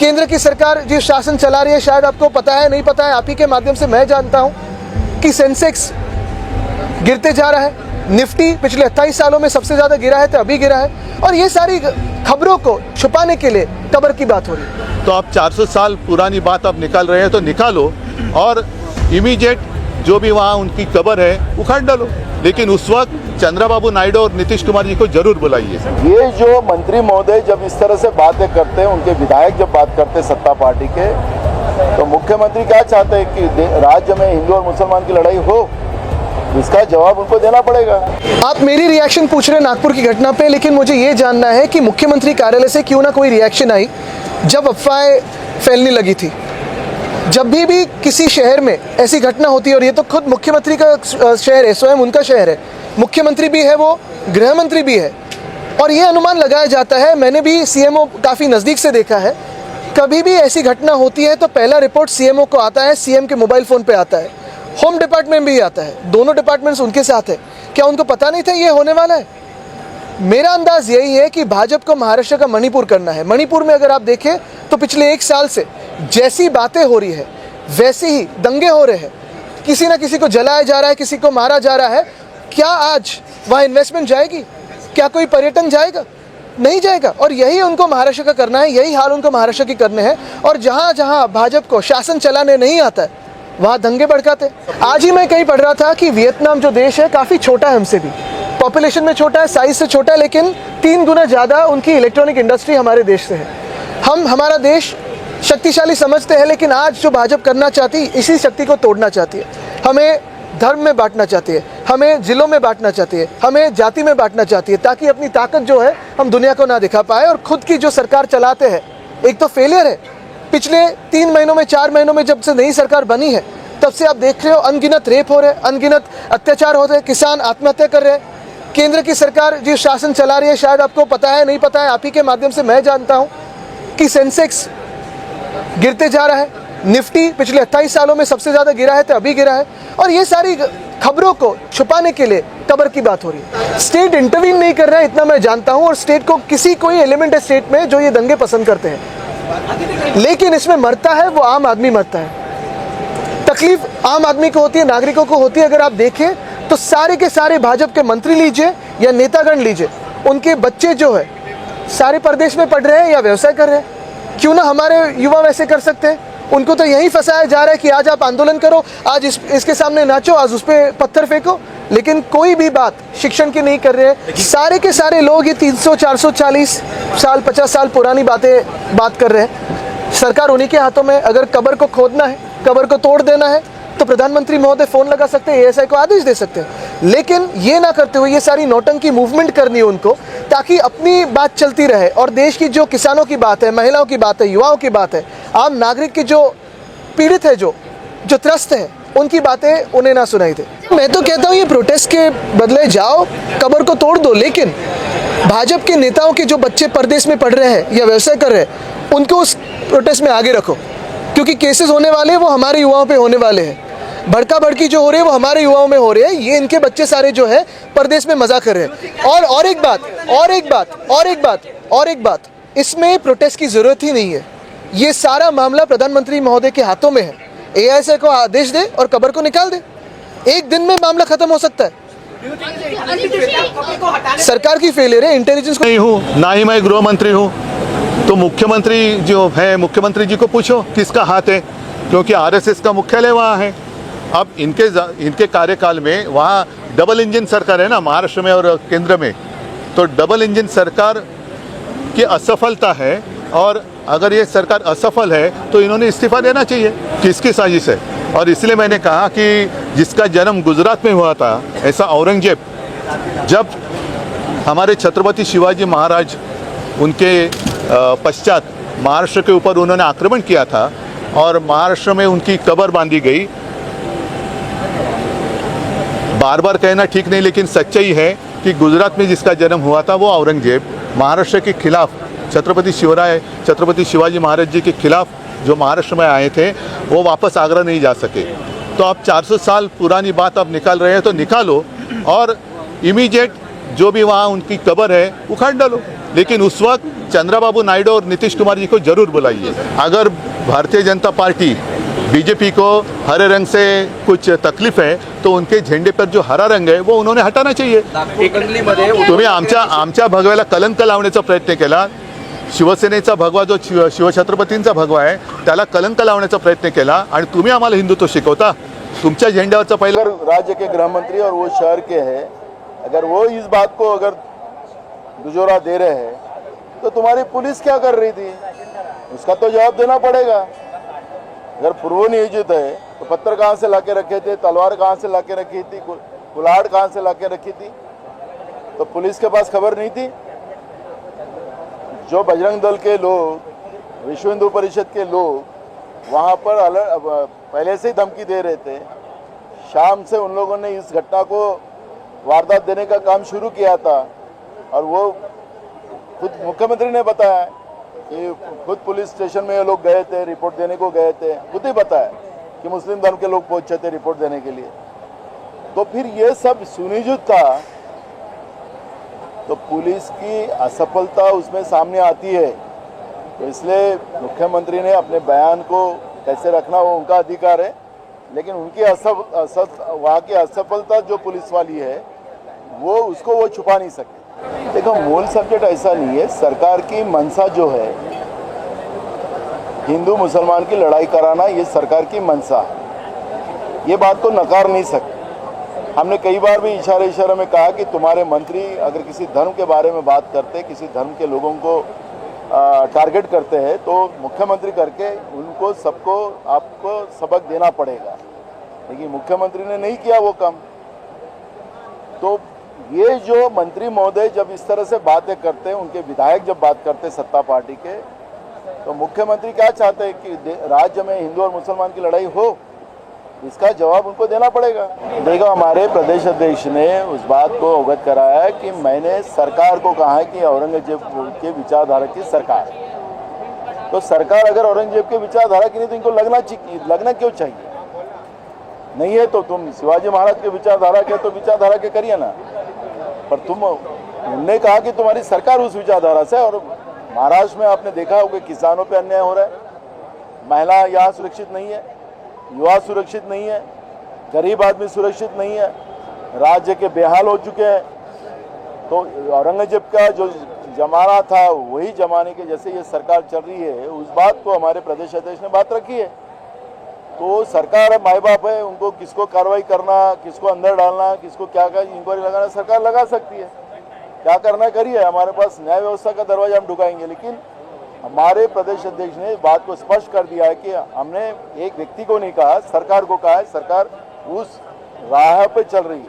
केंद्र की सरकार जो शासन चला रही है, शायद आपको पता है, नहीं पता है, आप ही के माध्यम से मैं जानता हूं कि सेंसेक्स गिरते जा रहा है। निफ्टी पिछले 28 सालों में सबसे ज़्यादा गिरा है तो अभी गिरा है, और ये सारी खबरों को छुपाने के लिए कब्र की बात हो रही है। तो आप 400 साल पुरानी बात आप निकाल रहे हैं तो निकालो, और इमीडिएट जो भी वहाँ उनकी कब्र है उखाड़ डालो। लेकिन उस वक्त चंद्रबाबू नायडू और नीतीश कुमार जी को जरूर बुलाइए। ये जो मंत्री महोदय जब इस तरह से बातें करते हैं, उनके विधायक जब बात करते हैं सत्ता पार्टी के, तो मुख्यमंत्री क्या चाहते हैं कि राज्य में हिंदू और मुसलमान की लड़ाई हो? इसका जवाब उनको देना पड़ेगा। आप मेरी रिएक्शन पूछ रहे हैं नागपुर की घटना पे, लेकिन मुझे ये जानना है कि मुख्यमंत्री कार्यालय से क्यों ना कोई रिएक्शन आई जब अफवाहें फैलने लगी थी। जब भी किसी शहर में ऐसी घटना होती है, और ये तो खुद मुख्यमंत्री का शहर है, स्वयं उनका शहर है, मुख्यमंत्री भी है, वो गृह मंत्री भी है, और ये अनुमान लगाया जाता है, मैंने भी सीएमओ काफ़ी नज़दीक से देखा है, कभी भी ऐसी घटना होती है तो पहला रिपोर्ट सीएमओ को आता है, सीएम के मोबाइल फ़ोन पे आता है, होम डिपार्टमेंट भी आता है, दोनों डिपार्टमेंट्स उनके साथ है। क्या उनको पता नहीं था ये होने वाला है? मेरा अंदाज यही है कि भाजपा को महाराष्ट्र का मणिपुर करना है। मणिपुर में अगर आप देखें तो पिछले 1 साल से जैसी बातें हो रही है वैसे ही दंगे हो रहे हैं, किसी ना किसी को जलाया जा रहा है, किसी को मारा जा रहा है। क्या आज वहाँ इन्वेस्टमेंट जाएगी? क्या कोई पर्यटन जाएगा? नहीं जाएगा। और यही उनको महाराष्ट्र का करना है, यही हाल उनको महाराष्ट्र की करने हैं। और जहाँ जहाँ भाजपा को शासन चलाने नहीं आता है वहाँ दंगे भड़काते। आज ही मैं कहीं पढ़ रहा था कि वियतनाम जो देश है काफ़ी छोटा है, हमसे भी पॉपुलेशन में छोटा है, साइज से छोटा है, लेकिन 3 गुना ज़्यादा उनकी इलेक्ट्रॉनिक इंडस्ट्री हमारे देश से है। हमारा देश शक्तिशाली समझते हैं, लेकिन आज जो भाजपा करना चाहती इसी शक्ति को तोड़ना चाहती है। हमें धर्म में बांटना चाहती है, हमें जिलों में बांटना चाहती है, हमें जाति में बांटना चाहती है, ताकि अपनी ताकत जो है हम दुनिया को ना दिखा पाए। और खुद की जो सरकार चलाते हैं, एक तो फेलियर है। पिछले 3 महीनों में 4 महीनों में जब से नई सरकार बनी है तब से आप देख रहे हो अनगिनत रेप हो रहे हैं, अनगिनत अत्याचार हो रहे हैं, किसान आत्महत्या कर रहे हैं। केंद्र की सरकार जो शासन चला रही है, शायद आपको पता है, नहीं पता है, आप ही के माध्यम से मैं जानता हूं कि सेंसेक्स गिरते जा रहा है। निफ्टी पिछले 28 सालों में सबसे ज़्यादा गिरा है तो अभी गिरा है, और ये सारी खबरों को छुपाने के लिए कब्र की बात हो रही है। स्टेट इंटरवीन नहीं कर रहा है, इतना मैं जानता हूं, और स्टेट को कोई एलिमेंट है स्टेट में जो ये दंगे पसंद करते हैं, लेकिन इसमें मरता है वो आम आदमी मरता है। तकलीफ आम आदमी को होती है, नागरिकों को होती है। अगर आप देखें तो सारे के सारे भाजपा के मंत्री लीजिए या नेतागण लीजिए, उनके बच्चे जो है सारे परदेश में पढ़ रहे हैं या व्यवसाय कर रहे हैं। क्यों ना हमारे युवा वैसे कर सकते हैं? उनको तो यही फंसाया जा रहा है कि आज आप आंदोलन करो, आज इसके सामने नाचो, आज उस पर पत्थर फेंको, लेकिन कोई भी बात शिक्षण की नहीं कर रहे हैं। सारे के सारे लोग ये 300, 440 साल, 50 साल पुरानी बात कर रहे हैं। सरकार उन्हीं के हाथों में। अगर कब्र को खोदना है, कब्र को तोड़ देना है, तो प्रधानमंत्री महोदय फ़ोन लगा सकते हैं, एएसआई को आदेश दे सकते हैं, लेकिन ये ना करते हुए ये सारी नौटंकी मूवमेंट करनी है उनको, ताकि अपनी बात चलती रहे। और देश की जो किसानों की बात है, महिलाओं की बात है, युवाओं की बात है, आम नागरिक की जो पीड़ित है, जो त्रस्त है, उनकी बातें उन्हें ना सुनाई दे। मैं तो कहता हूँ ये प्रोटेस्ट के बदले जाओ, कब्र को तोड़ दो, लेकिन भाजपा के नेताओं के जो बच्चे परदेश में पढ़ रहे हैं या व्यवसाय कर रहे हैं, उनको उस प्रोटेस्ट में आगे रखो, क्योंकि केसेस होने वाले हैं वो हमारे युवाओं पे होने वाले हैं। भड़का भड़की जो हो रही है वो हमारे युवाओं में हो रही है। ये इनके बच्चे सारे जो है परदेश में मजा कर रहे हैं। और एक बात, इसमें प्रोटेस्ट की जरूरत ही नहीं है। ये सारा मामला प्रधानमंत्री महोदय के हाथों में है। एएसआई को आदेश दे और कब्र को निकाल दे, 1 दिन में मामला खत्म हो सकता है। सरकार की फेलियर है, इंटेलिजेंस नहीं हूँ, ना ही मैं गृह मंत्री हूँ। तो मुख्यमंत्री जो है, मुख्यमंत्री जी को पूछो किसका हाथ है, क्योंकि आरएसएस का मुख्यालय वहाँ है। अब इनके कार्यकाल में वहाँ डबल इंजन सरकार है ना, महाराष्ट्र में और केंद्र में, तो डबल इंजन सरकार की असफलता है। और अगर ये सरकार असफल है तो इन्होंने इस्तीफा देना चाहिए। किसकी साजिश है? और इसलिए मैंने कहा कि जिसका जन्म गुजरात में हुआ था, ऐसा औरंगजेब, जब हमारे छत्रपति शिवाजी महाराज उनके पश्चात महाराष्ट्र के ऊपर उन्होंने आक्रमण किया था और महाराष्ट्र में उनकी कब्र बांधी गई। बार बार कहना ठीक नहीं, लेकिन सच्चाई है कि गुजरात में जिसका जन्म हुआ था वो औरंगजेब महाराष्ट्र के खिलाफ, छत्रपति शिवाजी महाराज जी के खिलाफ जो महाराष्ट्र में आए थे, वो वापस आगरा नहीं जा सके। तो आप 400 साल पुरानी बात आप निकाल रहे हैं तो निकालो, और इमीडिएट जो भी वहाँ उनकी कब्र है उखाड़ डालो। लेकिन उस वक्त चंद्रबाबू नायडू और नीतीश कुमार जी को जरूर बुलाइए। अगर भारतीय जनता पार्टी बीजेपी को हरे रंग से कुछ तकलीफ है तो उनके झेंडे पर जो हरा रंग आहे वो उन्होंने हटाना चाहिए। तुम्ही आमच्या भगव्याला कलंक लावण्याचा प्रयत्न केला, शिवसेनेचा भगवा जो शिवछत्रपतींचा भगवा आहे त्याला कलंक लावण्याचा प्रयत्न केला आणि तुम्ही आम्हाला हिंदुत्व शिकवता। तुमच्या झेंड्यावरचा पहिला अगर राज्य के गृह मंत्री और वो शहर के हैं, अगर वो इस बात को अगर दुजोरा दे रहे हैं तो तुम्हारी पुलिस क्या कर रही थी, उसका तो जवाब देना पड़ेगा। अगर पूर्व नियोजित है तो पत्थर कहाँ से लाके रखे थे, तलवार कहाँ से लाके रखी थी, कुल्हाड़ कहाँ से लाके रखी थी, तो पुलिस के पास खबर नहीं थी। जो बजरंग दल के लोग, विश्व हिंदू परिषद के लोग वहाँ पर पहले से ही धमकी दे रहे थे। शाम से उन लोगों ने इस घटना को वारदात देने का काम शुरू किया था और वो खुद मुख्यमंत्री ने बताया कि खुद पुलिस स्टेशन में ये लोग गए थे, रिपोर्ट देने को गए थे, खुद ही बताया कि मुस्लिम धर्म के लोग पहुंचे थे रिपोर्ट देने के लिए। तो फिर ये सब सुनिश्चित था, तो पुलिस की असफलता उसमें सामने आती है। तो इसलिए मुख्यमंत्री ने अपने बयान को कैसे रखना वो उनका अधिकार है, लेकिन उनकी वहाँ की असफलता जो पुलिस वाली है वो उसको वो छुपा नहीं सकते। देखो, मूल सब्जेक्ट ऐसा नहीं है। सरकार की मंशा जो है हिंदू मुसलमान की लड़ाई कराना, ये सरकार की मंशा है, ये बात को नकार नहीं सकते। हमने कई बार भी इशारे में कहा कि तुम्हारे मंत्री अगर किसी धर्म के बारे में बात करते, किसी धर्म के लोगों को टारगेट करते हैं तो मुख्यमंत्री करके उनको सबको आपको सबक देना पड़ेगा, लेकिन मुख्यमंत्री ने नहीं किया वो काम। तो ये जो मंत्री महोदय जब इस तरह से बातें करते हैं, उनके विधायक जब बात करते हैं सत्ता पार्टी के, तो मुख्यमंत्री क्या चाहते हैं कि राज्य में हिंदू और मुसलमान की लड़ाई हो, इसका जवाब उनको देना पड़ेगा। देखो, हमारे प्रदेश अध्यक्ष ने उस बात को अवगत कराया कि मैंने सरकार को कहा है कि औरंगजेब के विचारधारा की सरकार, तो सरकार अगर औरंगजेब के विचारधारा की नहीं तो इनको लगना क्यों चाहिए? नहीं है तो तुम शिवाजी महाराज के विचारधारा के तो विचारधारा के करिए ना, पर उनने कहा कि तुम्हारी सरकार उस विचारधारा से। और महाराष्ट्र में आपने देखा होगा किसानों पे अन्याय हो रहा है, महिला यहाँ सुरक्षित नहीं है, युवा सुरक्षित नहीं है, गरीब आदमी सुरक्षित नहीं है, राज्य के बेहाल हो चुके हैं। तो औरंगजेब का जो जमाना था वही जमाने के जैसे ये सरकार चल रही है, उस बात को हमारे प्रदेश अध्यक्ष ने बात रखी है। तो सरकार माई बाप है, उनको किसको कार्रवाई करना, किसको अंदर डालना, किसको क्या इंक्वायरी लगाना सरकार लगा सकती है। क्या करना करिए, हमारे पास न्याय व्यवस्था का दरवाजा हम ढुकाएंगे। लेकिन हमारे प्रदेश अध्यक्ष ने बात को स्पष्ट कर दिया है कि हमने एक व्यक्ति को नहीं कहा, सरकार को कहा है, सरकार उस राह पे चल रही है।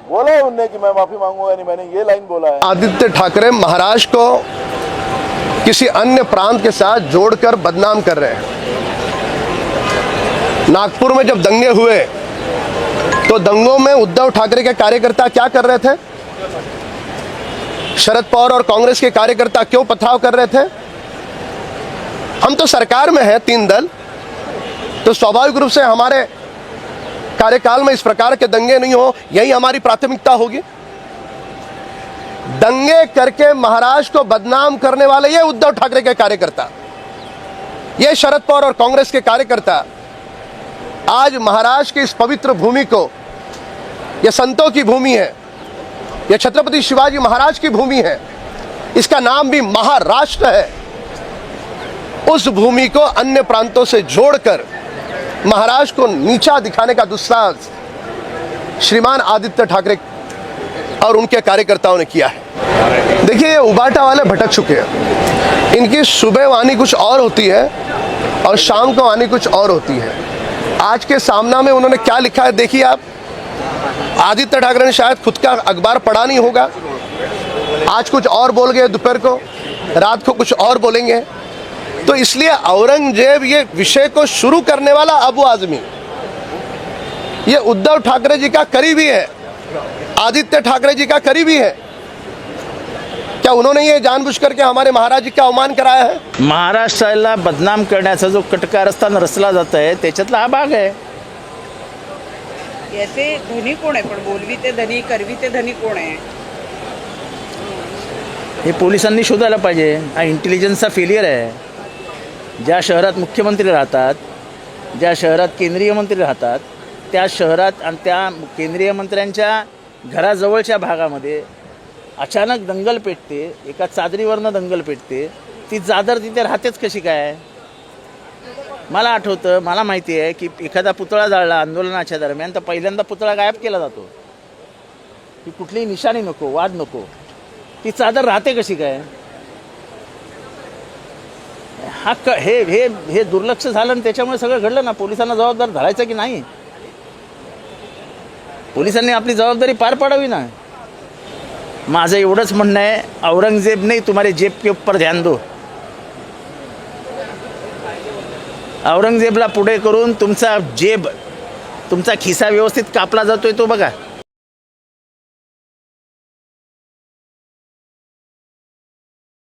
बोला है उनने कि मैं माफी मांगूंगा नहीं, मैंने ये लाइन बोला है। आदित्य ठाकरे महाराष्ट्र को किसी अन्य प्रांत के साथ जोड़कर बदनाम कर रहे हैं। नागपुर में जब दंगे हुए तो दंगों में उद्धव ठाकरे के कार्यकर्ता क्या कर रहे थे? शरद पवार और कांग्रेस के कार्यकर्ता क्यों पथराव कर रहे थे? हम तो सरकार में हैं, 3 दल, तो स्वाभाविक रूप से हमारे कार्यकाल में इस प्रकार के दंगे नहीं हो, यही हमारी प्राथमिकता होगी। दंगे करके महाराष्ट्र को बदनाम करने वाले ये उद्धव ठाकरे के कार्यकर्ता, ये शरद पवार और कांग्रेस के कार्यकर्ता आज महाराष्ट्र की इस पवित्र भूमि को, यह संतों की भूमि है, यह छत्रपति शिवाजी महाराज की भूमि है, इसका नाम भी महाराष्ट्र है, उस भूमि को अन्य प्रांतों से जोड़कर महाराष्ट्र को नीचा दिखाने का दुस्साहस श्रीमान आदित्य ठाकरे और उनके कार्यकर्ताओं ने किया है। देखिए, ये उबाटा वाले भटक चुके हैं। इनकी सुबह वाणी कुछ और होती है और शाम को वाणी कुछ और होती है। आज के सामना में उन्होंने क्या लिखा है देखिए आप। आदित्य ठाकरे ने शायद खुद का अखबार पढ़ा नहीं होगा, आज कुछ और बोल गए, दोपहर को, रात को कुछ और बोलेंगे। तो इसलिए औरंगजेब ये विषय को शुरू करने वाला अबू आजमी ये उद्धव ठाकरे जी का करीबी है, आदित्य ठाकरे जी का करीबी है। क्या उन्होंने ये जानबूझकर के हमारे महाराज जी का अवमान कराया है? महाराष्ट्राला बदनाम करण्याचा जो कटकारस्थान रचला जात आहे त्याच्यातला हा भाग आहे। याचे धनी कोण आहे? पण बोलवी ते धनी, करवी ते धनी कोण आहे? हे पोलिसांनी शोधायला पाहिजे. हा इंटेलिजन्सचा फेलियर आहे. ज्या शहरात मुख्यमंत्री राहतात, ज्या शहरात केंद्रीय मंत्री राहतात, त्या शहरात आणि त्या केंद्रीय मंत्र्यांच्या घराजवळच्या भागामध्ये अचानक दंगल पेटते. एका चादरीवरनं दंगल पेटते. ती चादर तिथे राहतेच कशी काय? मला आठवतं, मला माहिती आहे की एखादा पुतळा जाळला आंदोलनाच्या दरम्यान तर पहिल्यांदा पुतळा गायब केला जातो की कुठलीही निशाणी नको, वाद नको. ती चादर राहते कशी काय? हा हे हे हे दुर्लक्ष झालं आणि त्याच्यामुळे सगळं घडलं ना. पोलिसांना जबाबदार धरायचं की नाही? पोलिसांनी आपली जबाबदारी पार पाडावी ना. माझं एवढंच म्हणणं आहे, औरंगजेब नाही तुम्हारे जेब के ऊपर ध्यान दो. औरंगजेबला पुढे करून तुमचा खिसा व्यवस्थित कापला जातोय तो बघा.